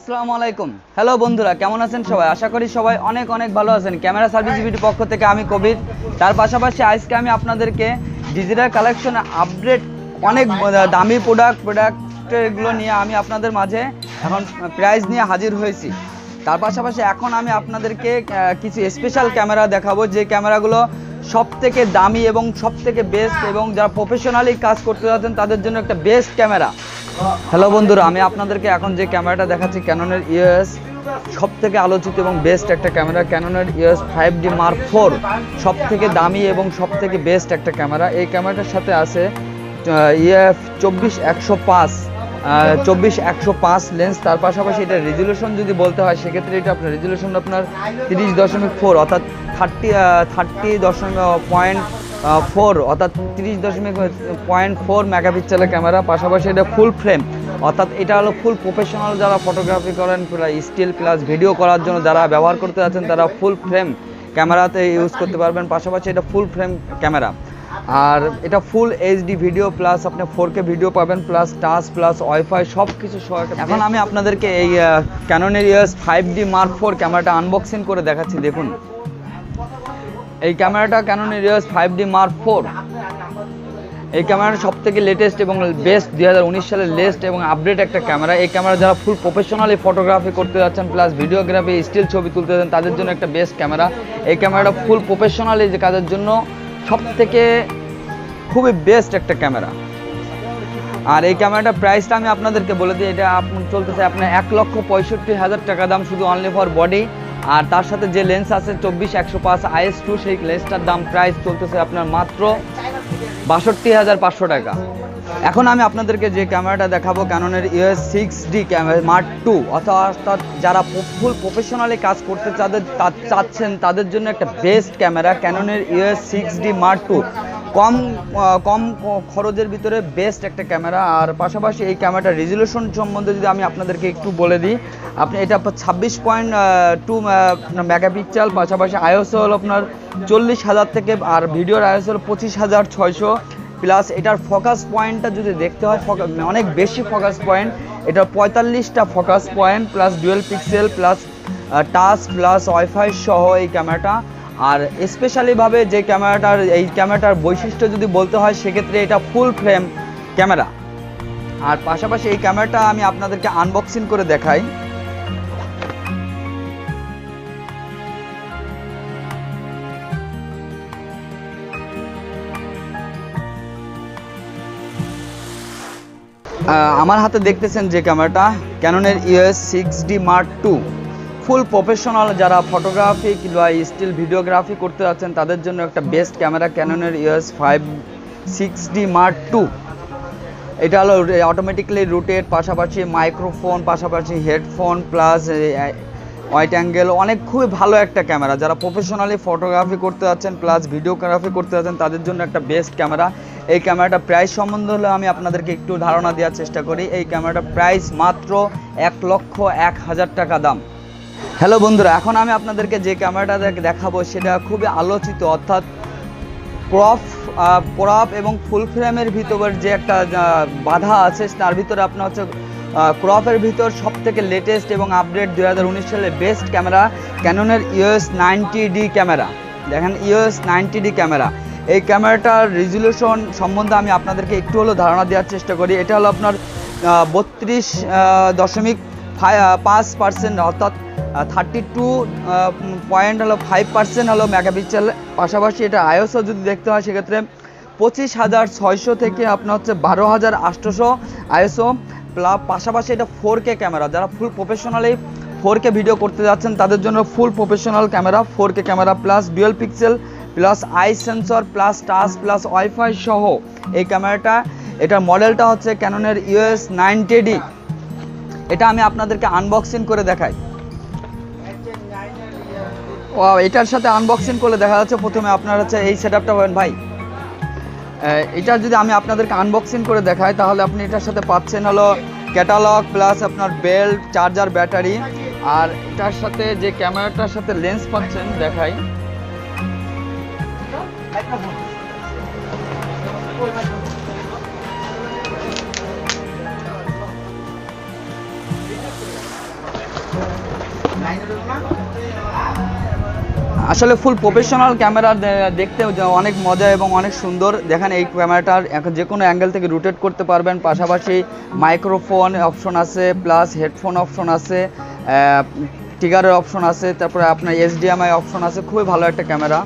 আসসালামু আলাইকুম। হ্যালো বন্ধুরা, কেমন আছেন সবাই? আশা করি সবাই অনেক অনেক ভালো আছেন। ক্যামেরা সার্ভিস ভিডিও পক্ষ থেকে আমি কবির। তার পাশাপাশি আজকে আমি আপনাদেরকে ডিজিটাল কালেকশনে আপডেট অনেক দামি প্রোডাক্টগুলো নিয়ে আমি আপনাদের মাঝে এখন প্রাইস নিয়ে হাজির হয়েছি। তার পাশাপাশি এখন আমি আপনাদেরকে কিছু স্পেশাল ক্যামেরা দেখাবো, যে ক্যামেরাগুলো সব থেকে দামি এবং সব থেকে বেস্ট, এবং যারা প্রফেশনালি কাজ করতে যাচ্ছেন তাদের জন্য একটা বেস্ট ক্যামেরা। হ্যালো বন্ধুরা, আমি আপনাদেরকে এখন যে ক্যামেরাটা দেখাচ্ছি ক্যাননের EOS সব থেকে আলোচিত এবং বেস্ট একটা ক্যামেরা, ক্যাননের EOS 5D Mark IV, সব থেকে দামি এবং সব থেকে বেস্ট একটা ক্যামেরা। এই ক্যামেরাটার সাথে আছে EF 24-105 লেন্স। তার পাশাপাশি এটা রেজুলেশন যদি বলতে হয় সেক্ষেত্রে এটা আপনার রেজুলেশন আপনার 30.4 অর্থাৎ 30.4 অর্থাৎ 30.4 মেগাপিক্সেলের ক্যামেরা। পাশাপাশি এটা ফুল ফ্রেম, অর্থাৎ এটা হলো ফুল প্রফেশনাল যারা ফটোগ্রাফি করেন স্টিল প্লাস ভিডিও করার জন্য যারা ব্যবহার করতে যাচ্ছেন তারা ফুল ফ্রেম ক্যামেরাতে ইউজ করতে পারবেন। পাশাপাশি এটা ফুল ফ্রেম ক্যামেরা, আর এটা ফুল HD ভিডিও প্লাস আপনি 4K ভিডিও পাবেন, প্লাস টাচ প্লাস ওয়াইফাই সব কিছু সহ। এখন আমি আপনাদেরকে এই ক্যাননের EOS 5D Mark IV ক্যামেরাটা আনবক্সিং করে দেখাচ্ছি। দেখুন এই ক্যামেরাটা ক্যাননের EOS 5D Mark IV। এই ক্যামেরাটা সব থেকে লেটেস্ট এবং বেস্ট 2019 সালের লেটেস্ট এবং আপডেট একটা ক্যামেরা। এই ক্যামেরা যারা ফুল প্রফেশনালি ফটোগ্রাফি করতে যাচ্ছেন প্লাস ভিডিওগ্রাফি স্টিল ছবি তুলতে যাচ্ছেন তাদের জন্য একটা বেস্ট ক্যামেরা। এই ক্যামেরাটা ফুল প্রফেশনালি যে কাজের জন্য সব থেকে খুবই বেস্ট একটা ক্যামেরা। আর এই ক্যামেরাটার প্রাইসটা আমি আপনাদেরকে বলে দিই, এটা চলতেছে আপনার 1,65,000 টাকা দাম শুধু অনলি ফর বডি। আর তার সাথে যে লেন্স আছে 24-105 IS2, সেই লেন্সটার দাম প্রাইস চলতেছে আপনার মাত্র 62,500 টাকা। এখন আমি আপনাদেরকে যে ক্যামেরাটা দেখাবো ক্যাননের EOS 6D Mark II, অর্থাৎ যারা ফুল প্রফেশনালি কাজ করতে চাচ্ছেন তাদের জন্য একটা বেস্ট ক্যামেরা ক্যাননের EOS 6D Mark II। কম খরচের ভিতরে বেস্ট একটা ক্যামেরা। আর পাশাপাশি এই ক্যামেরাটার রেজুলেশন সম্বন্ধে যদি আমি আপনাদেরকে একটু বলে দিই, আপনি এটা 26.2 মেগাপিক্সেল, পাশাপাশি ISO হলো আপনার 40,000 থেকে, আর ভিডিওর ISO হলো 25,600 প্লাস। এটার ফোকাস পয়েন্টটা যদি দেখতে হয় অনেক বেশি ফোকাস পয়েন্ট, এটা 45টা focus point plus dual pixel plus touch plus wifi সহ এই ক্যামেরাটা। আর স্পেশালিভাবে যে এই ক্যামেরাটার বৈশিষ্ট্য যদি বলতে হয় সেক্ষেত্রে এটা ফুল ফ্রেম ক্যামেরা। আর পাশাপাশি এই ক্যামেরাটা আমি আপনাদেরকে আনবক্সিং করে দেখাই। আমার হাতে দেখতেছেন যে ক্যামেরাটা ক্যাননের EOS 6D Mark II, full professional যারা ফটোগ্রাফি কিংবা স্টিল ভিডিওগ্রাফি করতে যাচ্ছেন তাদের জন্য একটা বেস্ট ক্যামেরা ক্যাননের EOS 6D Mark II। এটা হলো অটোমেটিক্যালি রোটেট, পাশাপাশি মাইক্রোফোন, পাশাপাশি হেডফোন প্লাস ওয়াইড অ্যাঙ্গেল, অনেক খুবই ভালো একটা ক্যামেরা। যারা প্রফেশনালি ফটোগ্রাফি করতে যাচ্ছেন প্লাস ভিডিওগ্রাফি করতে যাচ্ছেন তাদের জন্য একটা বেস্ট ক্যামেরা। এই ক্যামেরাটা প্রাইস সম্বন্ধে হলে আমি আপনাদেরকে একটু ধারণা দেওয়ার চেষ্টা করি। এই ক্যামেরাটার প্রাইস মাত্র 1,01,000 টাকা দাম। হ্যালো বন্ধুরা, এখন আমি আপনাদেরকে যে ক্যামেরাটা দেখাবো সেটা খুবই আলোচিত, অর্থাৎ ক্রপ এবং ফুল ফ্রেমের ভিতর যে একটা বাধা আছে তার ভিতরে আপনার হচ্ছে ক্রপের ভিতর সব থেকে লেটেস্ট এবং আপডেট 2019 সালের বেস্ট ক্যামেরা ক্যাননের EOS 90D ক্যামেরা। দেখেন EOS 90D ক্যামেরা, এই ক্যামেরাটার রেজুলেশন সম্বন্ধে আমি আপনাদেরকে একটু হলো ধারণা দেওয়ার চেষ্টা করি। এটা হলো আপনার 32.5% অর্থাৎ 32.5% হলো মেগাপিক্সেল। পাশাপাশি এটা ISO যদি দেখতে হয় সেক্ষেত্রে 25,600 থেকে আপনার হচ্ছে 12,800 ISO। পাশাপাশি এটা 4K ক্যামেরা, যারা ফুল প্রফেশনালি 4K ভিডিও করতে যাচ্ছেন তাদের জন্য ফুল professional camera 4K camera plus dual pixel plus I sensor plus touch plus wifi সহ এই ক্যামেরাটা। এটার মডেলটা হচ্ছে ক্যাননের EOS 90D। এটা আমি আপনাদেরকে আনবক্সিং করে দেখাই। এটার সাথে আনবক্সিং করলে দেখা যাচ্ছে প্রথমে আপনার হচ্ছে এই সেটআপটা পাবেন ভাই। এটা যদি আমি আপনাদেরকে আনবক্সিং করে দেখাই তাহলে আপনি এটার সাথে পাচ্ছেন হলো ক্যাটালগ প্লাস আপনার বেল্ট, চার্জার, ব্যাটারি। আর এটার সাথে যে ক্যামেরাটার সাথে লেন্স পাচ্ছেন দেখাই। আসলে ফুল প্রফেশনাল ক্যামেরা দেখতে অনেক মজা এবং অনেক সুন্দর। দেখেন এই ক্যামেরাটার এখন যে কোনো অ্যাঙ্গেল থেকে রোটেট করতে পারবেন, পাশাপাশি মাইক্রোফোন অপশন আছে, প্লাস হেডফোন অপশন আছে, ট্রিগারের অপশন আছে, তারপরে আপনার HDMI অপশন আছে। খুবই ভালো একটা ক্যামেরা।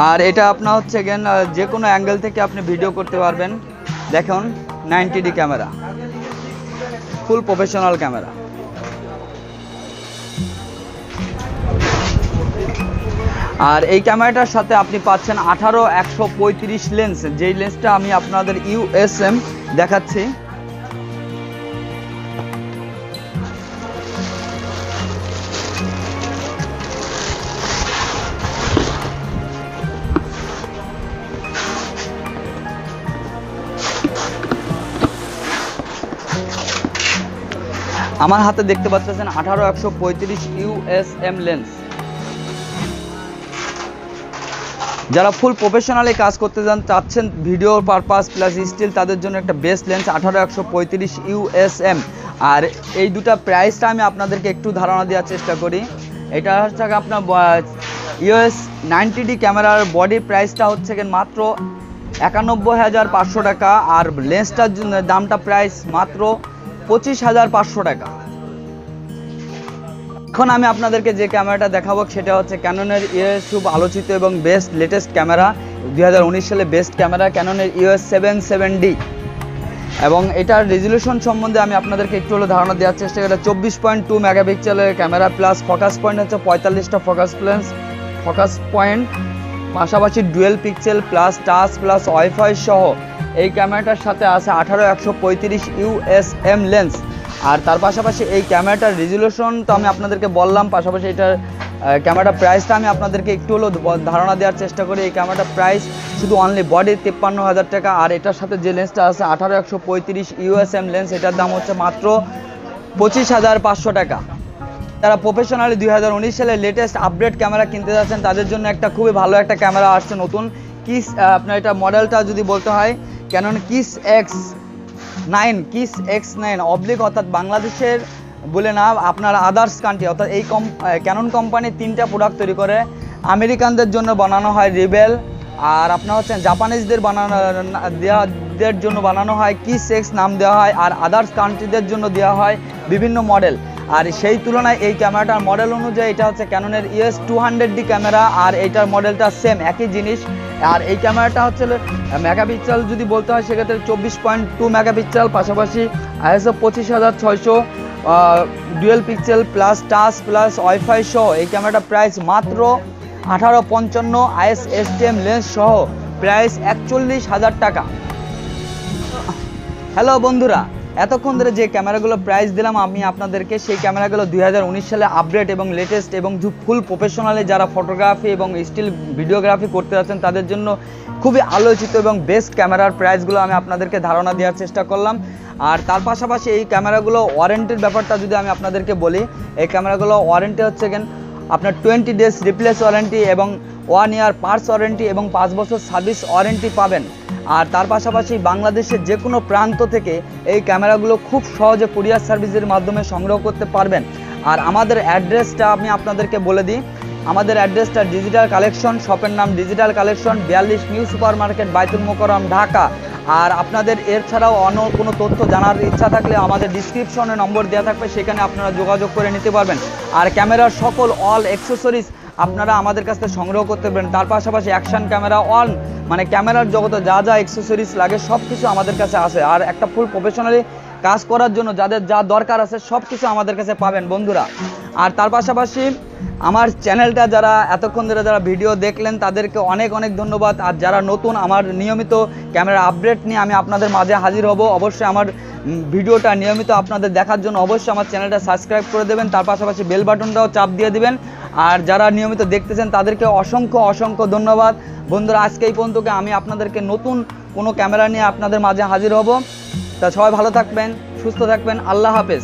আর এটা আপনার হচ্ছে গেন যে কোনো অ্যাঙ্গেল থেকে আপনি ভিডিও করতে পারবেন। দেখুন 90D camera, full professional camera. আর এই ক্যামেরাটার সাথে আপনি পাচ্ছেন 18-135 লেন্স, যেই লেন্সটা আমি আপনাদের USM দেখাচ্ছি। আমার হাতে দেখতে পাচ্ছেন 18-135 USM লেন্স। যারা ফুল প্রফেশনালি কাজ করতে চাচ্ছেন, ভিডিও পারপাস প্লাস স্টিল, তাদের জন্য একটা বেস্ট লেন্স 18-135 USM। আর এই দুটা প্রাইসটা আমি আপনাদেরকে একটু ধারণা দেওয়ার চেষ্টা করি। এটা হচ্ছে আপনার US 90D ক্যামেরার বডি প্রাইসটা হচ্ছে মাত্র 91,500 টাকা, আর লেন্সটার দামটা প্রাইস মাত্র 25,500 টাকা। এখন আমি আপনাদেরকে যে ক্যামেরাটা দেখাবো সেটা হচ্ছে ক্যাননের খুব আলোচিত এবং বেস্ট লেটেস্ট ক্যামেরা, 2019 সালে বেস্ট ক্যামেরা ক্যাননের EOS 7-7D। এবং এটার রেজলিউশন সম্বন্ধে আমি আপনাদেরকে একটু হলো ধারণা দেওয়ার চেষ্টা করি। 24.2 মেগাপিক্সেলের ক্যামেরা, প্লাস ফোকাস পয়েন্ট হচ্ছে 45টা ফোকাস পয়েন্ট, পাশাপাশি dual pixel plus touch plus wifi সহ এই ক্যামেরাটার সাথে আছে 18-135 USM লেন্স। আর তার পাশাপাশি এই ক্যামেরাটার রেজলিউশন তো আমি আপনাদেরকে বললাম, পাশাপাশি এটার ক্যামেরাটার প্রাইসটা আমি আপনাদেরকে একটু হলো ধারণা দেওয়ার চেষ্টা করি। এই ক্যামেরাটার প্রাইস শুধু অনলি বডি 53,000 টাকা, আর এটার সাথে যে লেন্সটা আছে 18-135 USM লেন্স, এটার দাম হচ্ছে মাত্র 25,500 টাকা। যারা প্রফেশনালি 2019 সালে লেটেস্ট আপডেট ক্যামেরা কিনতে যাচ্ছেন, তাদের জন্য একটা খুবই ভালো একটা ক্যামেরা আসছে নতুন। কিস আপনার এটা মডেলটা যদি বলতে হয় ক্যানন কিস X9 অবলিক, অর্থাৎ বাংলাদেশের বলে না, আপনার আদার্স কান্ট্রি, অর্থাৎ এই ক্যানন কোম্পানি 3টা প্রোডাক্ট তৈরি করে। আমেরিকানদের জন্য বানানো হয় রিবেল, আর আপনার হচ্ছে জাপানিজদের জন্য বানানো হয় কিস X নাম দেওয়া হয়, আর আদার্স কান্ট্রিদের জন্য দেওয়া হয় বিভিন্ন মডেল। আর সেই তুলনায় এই ক্যামেরাটার মডেল অনুযায়ী এটা হচ্ছে ক্যাননের EOS 200D ক্যামেরা, আর এইটার মডেলটা সেম একই জিনিস। আর এই ক্যামেরাটা হচ্ছে মেগাপিক্সেল যদি বলতে হয় সেক্ষেত্রে 24.2 মেগাপিক্সেল, পাশাপাশি ISO 25600 dual pixel plus touch plus wifi সহ এই ক্যামেরাটা প্রাইস মাত্র 1855 ISSTM লেন্স সহ প্রাইস 41,000 টাকা। হ্যালো বন্ধুরা, এতক্ষণ ধরে যে ক্যামেরাগুলো প্রাইস দিলাম আমি আপনাদেরকে, সেই ক্যামেরাগুলো 2019 সালে আপডেট এবং লেটেস্ট এবং ফুল প্রফেশনালি যারা ফটোগ্রাফি এবং স্টিল ভিডিওগ্রাফি করতে যাচ্ছেন তাদের জন্য খুবই আলোচিত এবং বেস্ট ক্যামেরার প্রাইসগুলো আমি আপনাদেরকে ধারণা দেওয়ার চেষ্টা করলাম। আর তার পাশাপাশি এই ক্যামেরাগুলো ওয়ারেন্টির ব্যাপারটা যদি আমি আপনাদেরকে বলি, এই ক্যামেরাগুলো ওয়ারেন্টি হচ্ছে আপনার 20 ডেজ রিপ্লেস ওয়ারেন্টি এবং 1 ইয়ার পার্টস ওয়ারেন্টি এবং 5 বছর সার্ভিস ওয়ারেন্টি পাবেন। আর তার পাশাপাশি বাংলাদেশের যে কোনো প্রান্ত থেকে এই ক্যামেরাগুলো খুব সহজে কুরিয়ার সার্ভিসের মাধ্যমে সংগ্রহ করতে পারবেন। আর আমাদের অ্যাড্রেসটা আমি আপনাদেরকে বলে দিই। আমাদের অ্যাড্রেসটা ডিজিটাল কালেকশন, শপের নাম digital collection, 42 new super market, বাইতুল মোকাররম, ঢাকা। আর আপনাদের এর ছাড়াও অন্য কোনো তথ্য জানার ইচ্ছা থাকলে আমাদের ডিসক্রিপশনে নম্বর দেওয়া থাকবে, সেখানে আপনারা যোগাযোগ করে নিতে পারবেন। আর ক্যামেরার সকল অল অ্যাক্সেসরিজ আপনারা আমাদের কাছ থেকে সংগ্রহ করতে পারেন। তার পাশাপাশি অ্যাকশন ক্যামেরা মানে ক্যামেরার জগতে যা যা অ্যাক্সেসরিজ লাগে সব কিছু আমাদের কাছে আছে। আর একটা ফুল প্রফেশনালি কাজ করার জন্য যাদের যা দরকার আছে সব কিছু আমাদের কাছে পাবেন বন্ধুরা। আর তার পাশাপাশি আমার চ্যানেলটা যারা এতক্ষণ ধরে যারা ভিডিও দেখলেন তাদেরকে অনেক অনেক ধন্যবাদ। আর যারা নতুন, আমার নিয়মিত ক্যামেরা আপডেট নিয়ে আমি আপনাদের মাঝে হাজির হব। অবশ্যই আমার ভিডিওটা নিয়মিত আপনাদের দেখার জন্য অবশ্যই আমার চ্যানেলটা সাবস্ক্রাইব করে দেবেন, তার পাশাপাশি বেল বাটনটাও চাপ দিয়ে দিবেন। আর যারা নিয়মিত দেখতেছেন তাদেরকে অসংখ্য অসংখ্য ধন্যবাদ বন্ধুরা। আজকে এই পর্যন্ত আমি আপনাদেরকে নতুন কোনো ক্যামেরা নিয়ে আপনাদের মাঝে হাজির হব। তা সবাই ভালো থাকবেন, সুস্থ থাকবেন, আল্লাহ হাফেজ।